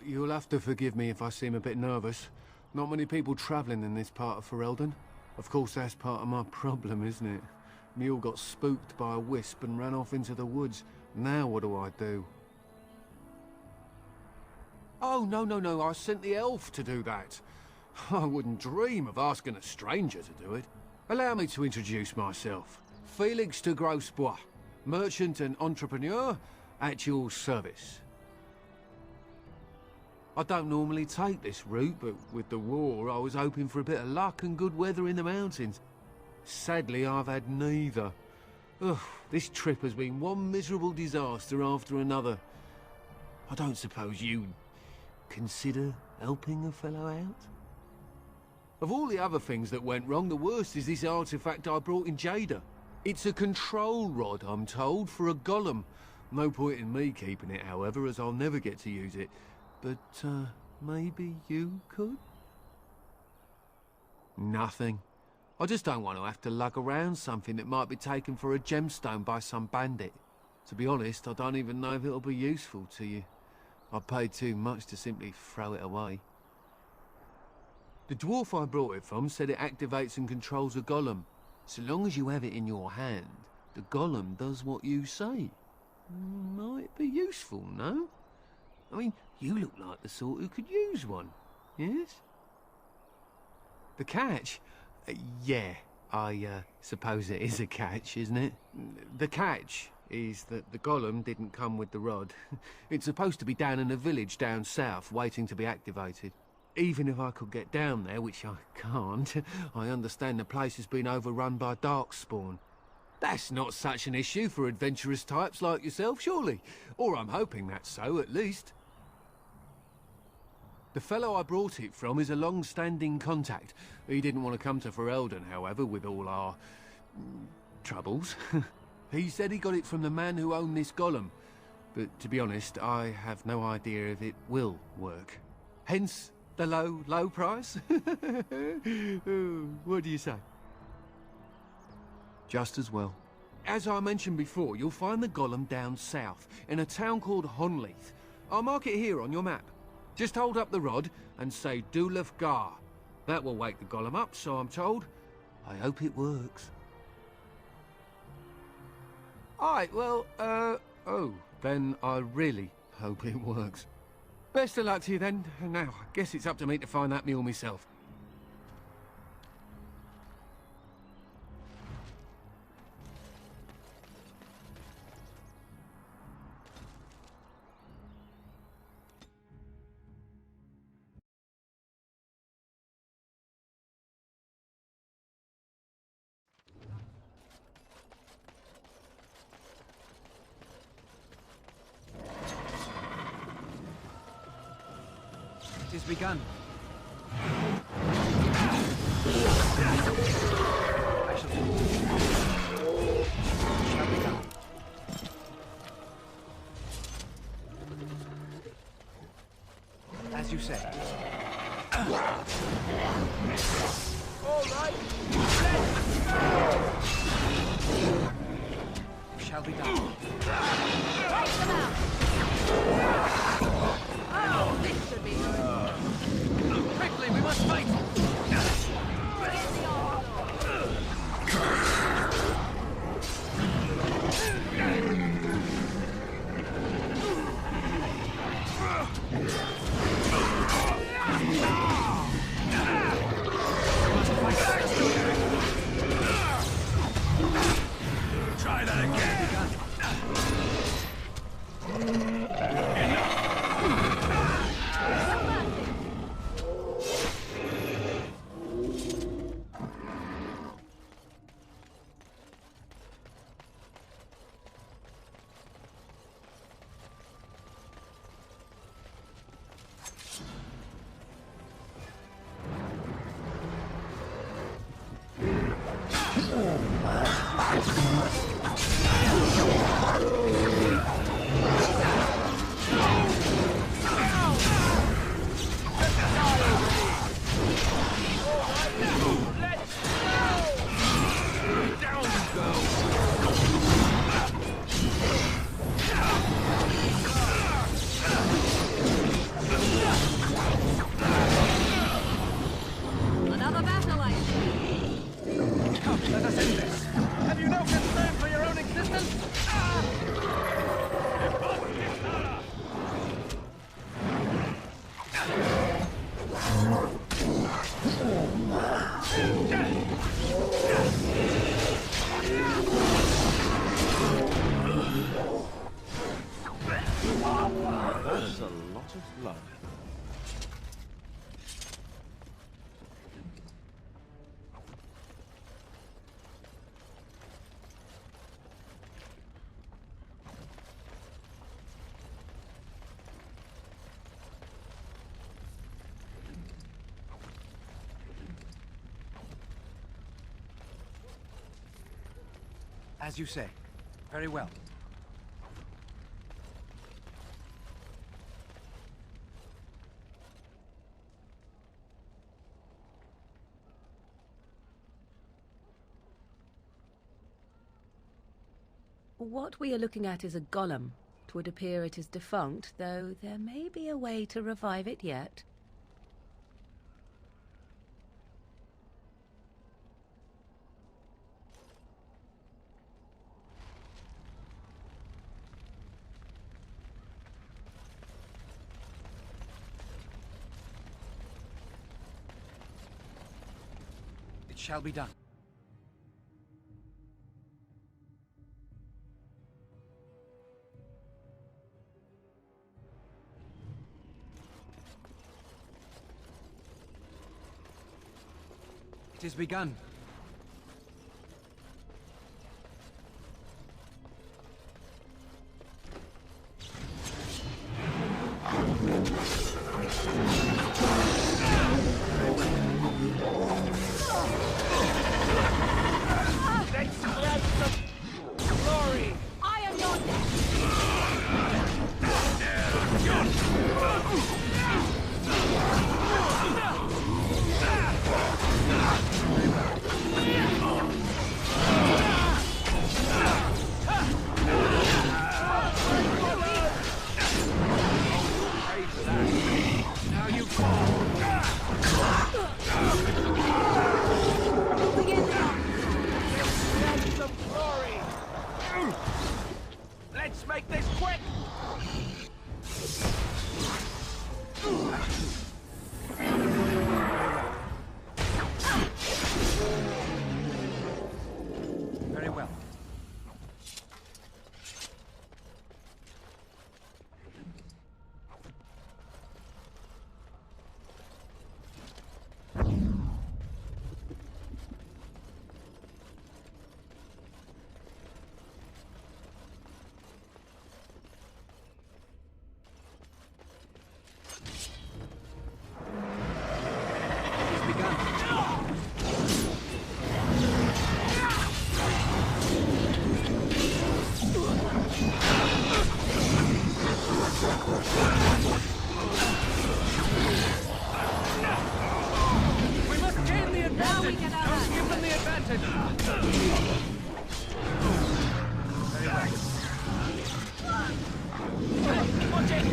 You'll have to forgive me if I seem a bit nervous. Not many people travelling in this part of Ferelden. Of course, that's part of my problem, isn't it? Mule got spooked by a wisp and ran off into the woods. Now what do I do? Oh, no, I sent the elf to do that. I wouldn't dream of asking a stranger to do it. Allow me to introduce myself. Felix de Grosbois, merchant and entrepreneur at your service. I don't normally take this route, but with the war, I was hoping for a bit of luck and good weather in the mountains. Sadly, I've had neither. Ugh, this trip has been one miserable disaster after another. I don't suppose you'd consider helping a fellow out? Of all the other things that went wrong, the worst is this artifact I brought in Jada. It's a control rod, I'm told, for a golem. No point in me keeping it, however, as I'll never get to use it. But, maybe you could? Nothing. I just don't want to have to lug around something that might be taken for a gemstone by some bandit. To be honest, I don't even know if it'll be useful to you. I paid too much to simply throw it away. The dwarf I brought it from said it activates and controls a golem. So long as you have it in your hand, the golem does what you say. Might be useful, no? I mean, you look like the sort who could use one, yes? The catch? Yeah, I suppose it is a catch, isn't it? The catch is that the golem didn't come with the rod. It's supposed to be down in a village down south, waiting to be activated. Even if I could get down there, which I can't, I understand the place has been overrun by darkspawn. That's not such an issue for adventurous types like yourself, surely? Or I'm hoping that's so, at least. The fellow I brought it from is a long-standing contact. He didn't want to come to Ferelden, however, with all our troubles. He said he got it from the man who owned this golem. But to be honest, I have no idea if it will work. Hence the low price? What do you say? Just as well. As I mentioned before, you'll find the golem down south, in a town called Honleath. I'll mark it here on your map. Just hold up the rod and say Dulaf Gar. That will wake the golem up, so I'm told. I hope it works. Alright, well, oh, then I really hope it works. Best of luck to you then. Now, I guess it's up to me to find that mule myself. It has begun. As you say. All right. Let's go. Shall be done. Take them out. Oh, this should be good. Quickly, we must fight! Try that again! That's a lot of blood. As you say. Very well. What we are looking at is a golem. It would appear it is defunct, though there may be a way to revive it yet. It shall be done. It is begun. Let's spread some glory! I am your death! Now you fall! Spread some glory! Let's make this quick! Very well. It's begun. We must gain the Now we advantage! can Don't give them the advantage! Very well. Watch it!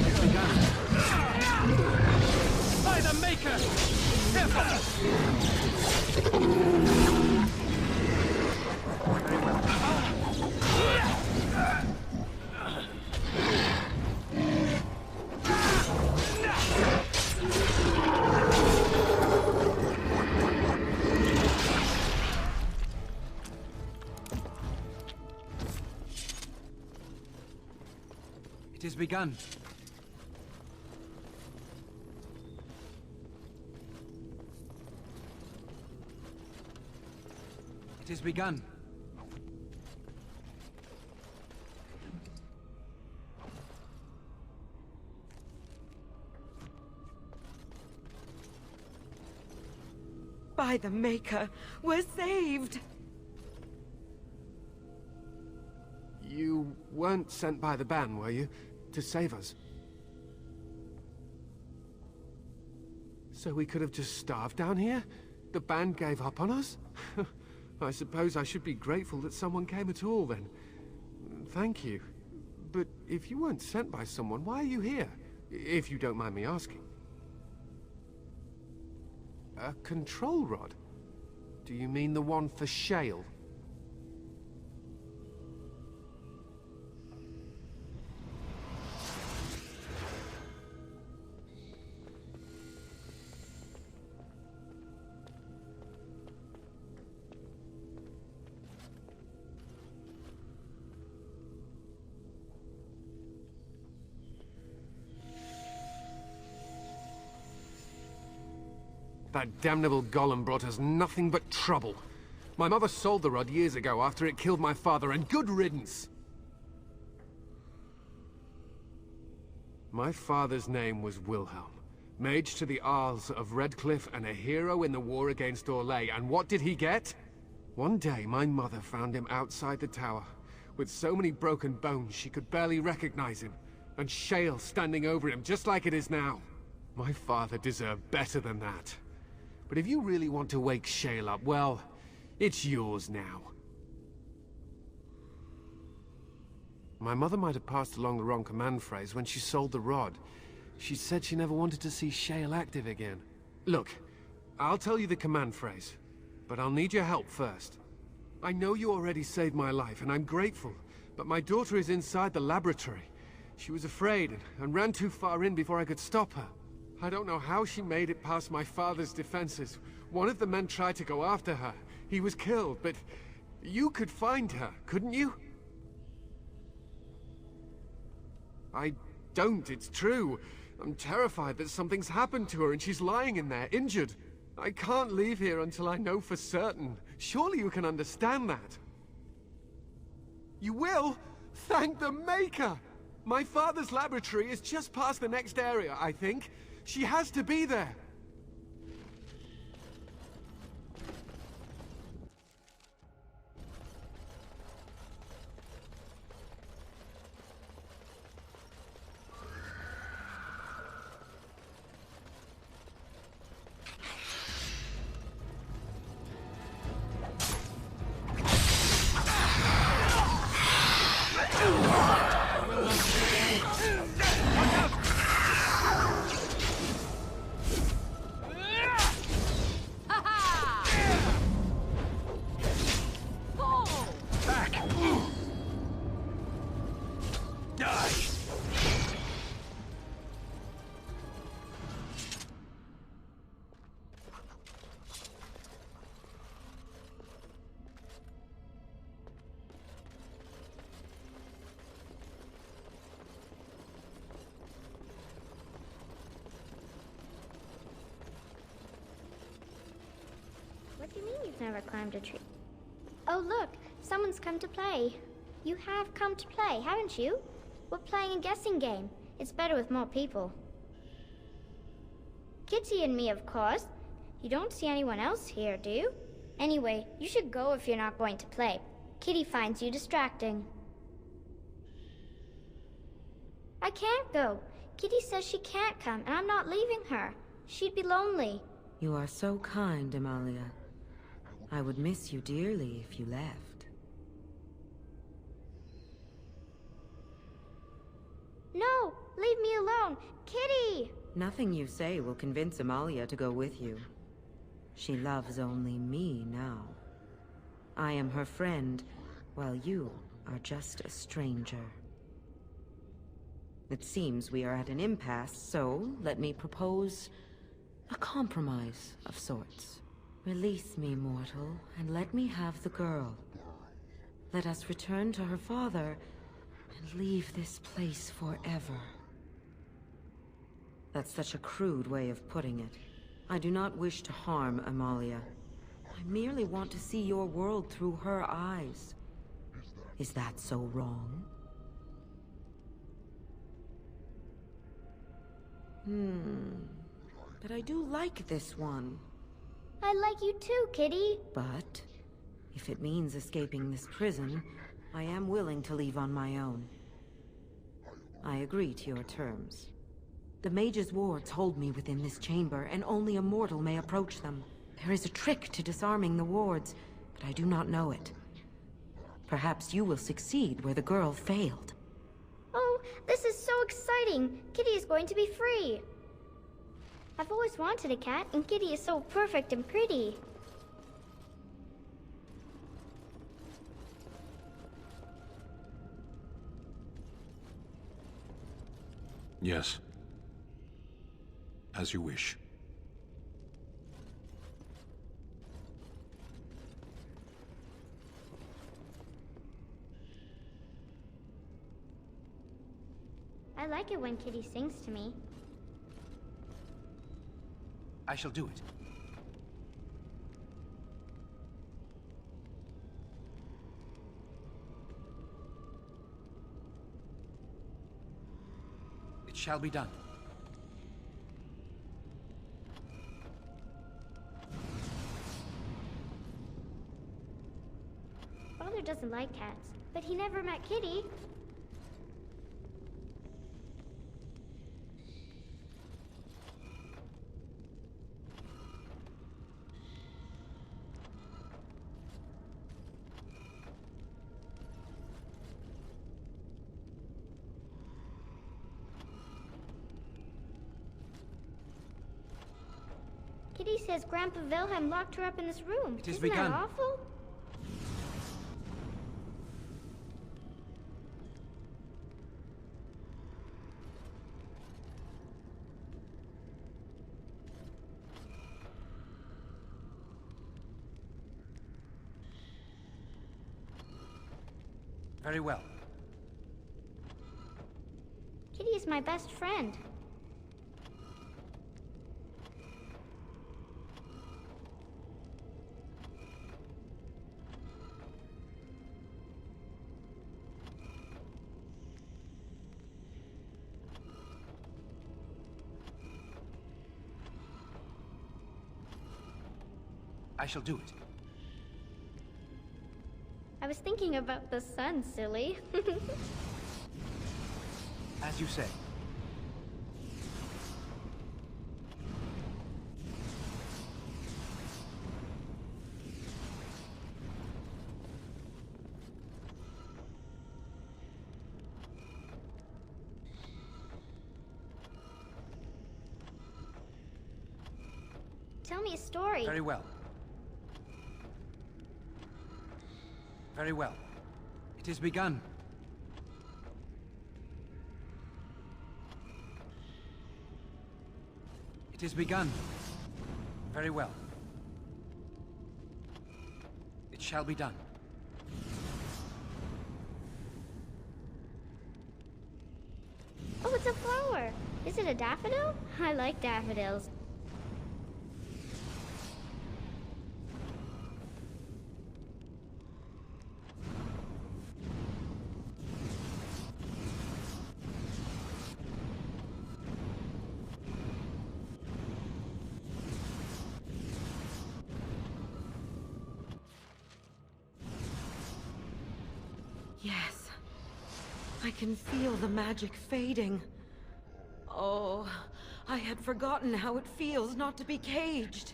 It's begun. By the Maker! Careful! It is begun. It is begun. By the Maker, we're saved! You weren't sent by the ban, were you? To save us? So we could have just starved down here? The band gave up on us? I suppose I should be grateful that someone came at all, then. Thank you. But if you weren't sent by someone, why are you here? If you don't mind me asking. A control rod? Do you mean the one for Shale? That damnable golem brought us nothing but trouble. My mother sold the rod years ago after it killed my father, and good riddance! My father's name was Wilhelm, mage to the Arls of Redcliffe and a hero in the war against Orlais, and what did he get? One day, my mother found him outside the tower, with so many broken bones she could barely recognize him, and Shale standing over him just like it is now. My father deserved better than that. But if you really want to wake Shale up, well, it's yours now. My mother might have passed along the wrong command phrase when she sold the rod. She said she never wanted to see Shale active again. Look, I'll tell you the command phrase, but I'll need your help first. I know you already saved my life, and I'm grateful, but my daughter is inside the laboratory. She was afraid and ran too far in before I could stop her. I don't know how she made it past my father's defenses. One of the men tried to go after her. He was killed, but you could find her, couldn't you? I don't, it's true. I'm terrified that something's happened to her and she's lying in there, injured. I can't leave here until I know for certain. Surely you can understand that. You will? Thank the Maker! My father's laboratory is just past the next area, I think. She has to be there. What do you mean you've never climbed a tree? Oh look, someone's come to play. You have come to play, haven't you? We're playing a guessing game. It's better with more people. Kitty and me, of course. You don't see anyone else here, do you? Anyway, you should go if you're not going to play. Kitty finds you distracting. I can't go. Kitty says she can't come, and I'm not leaving her. She'd be lonely. You are so kind, Amalia. I would miss you dearly if you left. No! Leave me alone! Kitty! Nothing you say will convince Amalia to go with you. She loves only me now. I am her friend, while you are just a stranger. It seems we are at an impasse, so let me propose a compromise of sorts. Release me, mortal, and let me have the girl. Let us return to her father and leave this place forever. That's such a crude way of putting it. I do not wish to harm Amalia. I merely want to see your world through her eyes. Is that so wrong? But I do like this one. I like you too, Kitty. But if it means escaping this prison, I am willing to leave on my own. I agree to your terms. The mage's wards hold me within this chamber, and only a mortal may approach them. There is a trick to disarming the wards, but I do not know it. Perhaps you will succeed where the girl failed. Oh, this is so exciting! Kitty is going to be free! I've always wanted a cat, and Kitty is so perfect and pretty. Yes. As you wish. I like it when Kitty sings to me. I shall do it. shall be done. Father doesn't like cats, but he never met Kitty. Kitty says Grandpa Wilhelm locked her up in this room. It has Isn't begun. that awful? Very well. Kitty is my best friend. I shall do it. I was thinking about the sun, silly. As you say. Tell me a story. Very well. Very well. It is begun. It is begun. Very well. It shall be done. Oh, it's a flower. Is it a daffodil? I like daffodils. Yes. I can feel the magic fading. Oh, I had forgotten how it feels not to be caged.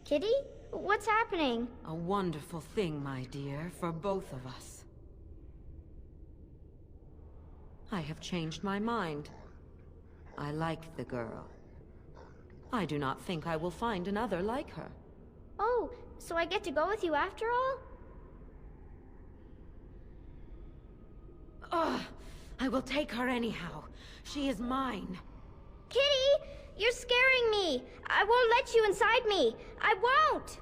Kitty? What's happening? A wonderful thing, my dear, for both of us. I have changed my mind. I like the girl. I do not think I will find another like her. Oh, so I get to go with you after all? Ugh! I will take her anyhow. She is mine. Kitty! You're scaring me! I won't let you inside me! I won't!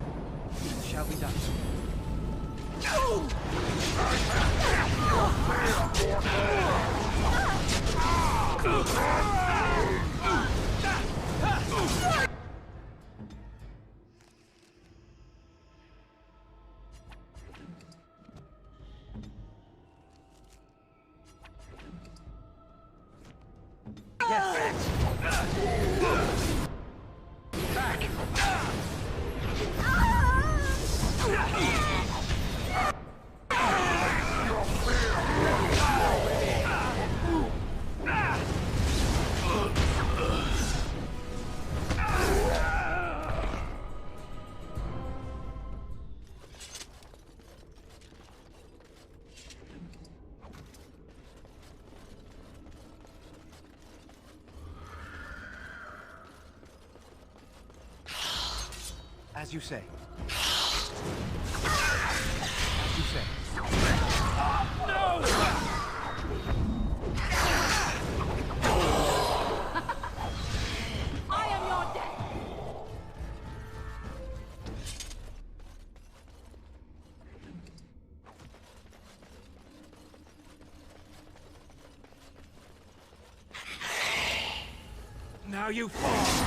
It shall be done. As you say. As you say. I am your death. Now you fall.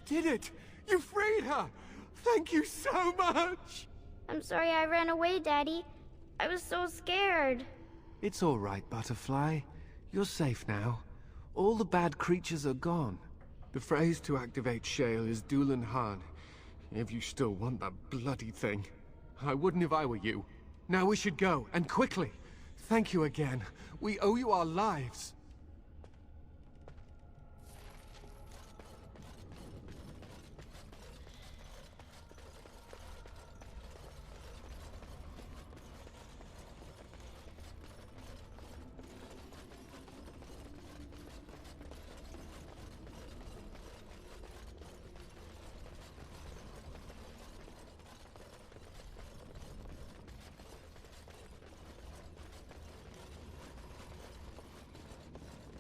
did it! You freed her! Thank you so much! I'm sorry I ran away, Daddy. I was so scared. It's all right, Butterfly. You're safe now. All the bad creatures are gone. The phrase to activate Shale is Dulan Han. If you still want that bloody thing. I wouldn't if I were you. Now we should go, and quickly. Thank you again. We owe you our lives.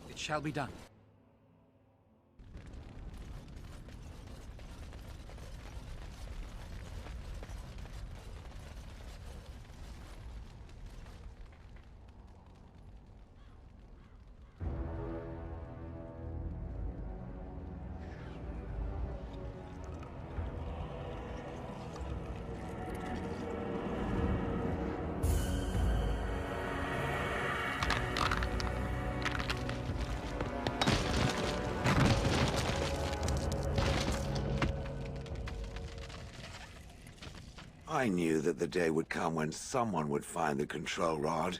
It shall be done. I knew that the day would come when someone would find the control rod.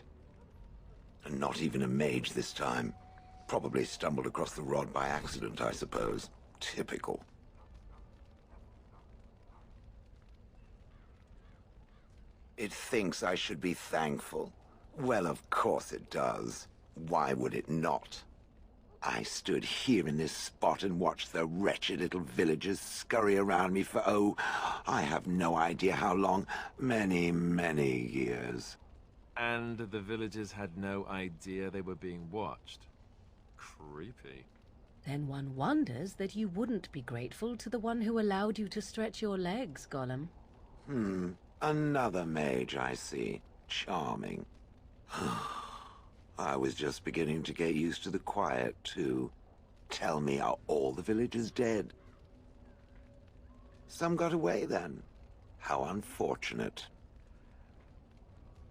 And not even a mage this time. Probably stumbled across the rod by accident, I suppose. Typical. It thinks I should be thankful. Well, of course it does. Why would it not? I stood here in this spot and watched the wretched little villagers scurry around me for, oh, I have no idea how long. Many, many years. And the villagers had no idea they were being watched. Creepy. Then one wonders that you wouldn't be grateful to the one who allowed you to stretch your legs, Gollum. Another mage, I see. Charming. I was just beginning to get used to the quiet, too. Tell me, are all the villagers dead? Some got away, then. How unfortunate.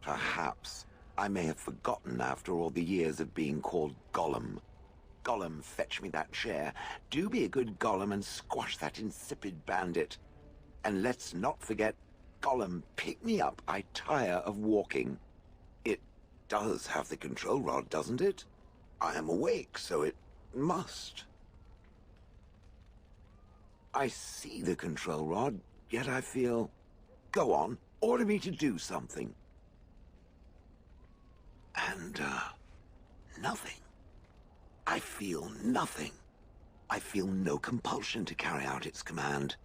Perhaps I may have forgotten after all the years of being called Gollum. Gollum, fetch me that chair. Do be a good Gollum and squash that insipid bandit. And let's not forget, Gollum, pick me up. I tire of walking. It does have the control rod, doesn't it? I am awake, so it must. I see the control rod, yet I feel... Go on, order me to do something. And, nothing. I feel nothing. I feel no compulsion to carry out its command.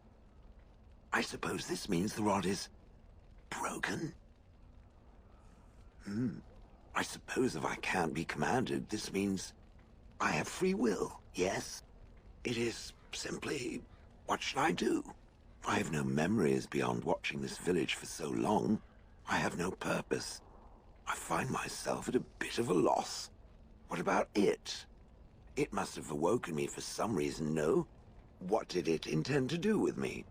I suppose this means the rod is... broken? I suppose if I can't be commanded, this means I have free will, yes? It is simply, what should I do? I have no memories beyond watching this village for so long. I have no purpose. I find myself at a bit of a loss. What about it? It must have awoken me for some reason, no? What did it intend to do with me?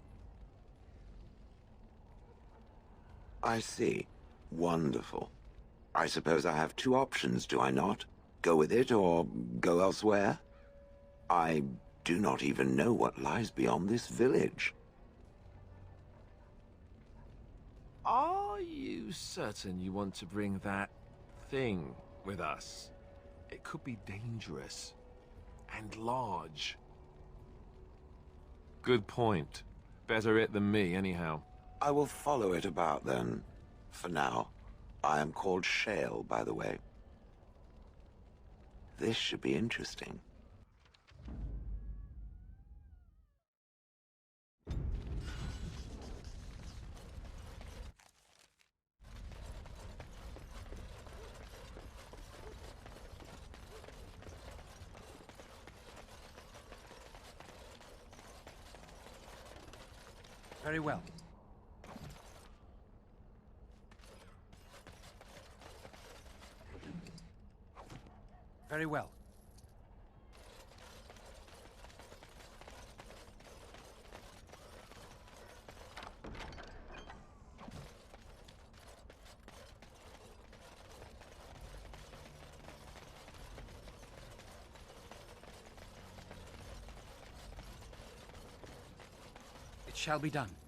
I see. Wonderful. I suppose I have two options, do I not? Go with it or go elsewhere? I do not even know what lies beyond this village. Are you certain you want to bring that thing with us? It could be dangerous. And large. Good point. Better it than me, anyhow. I will follow it about, then. For now. I am called Shale, by the way. This should be interesting. Very well. Very well. shall be done.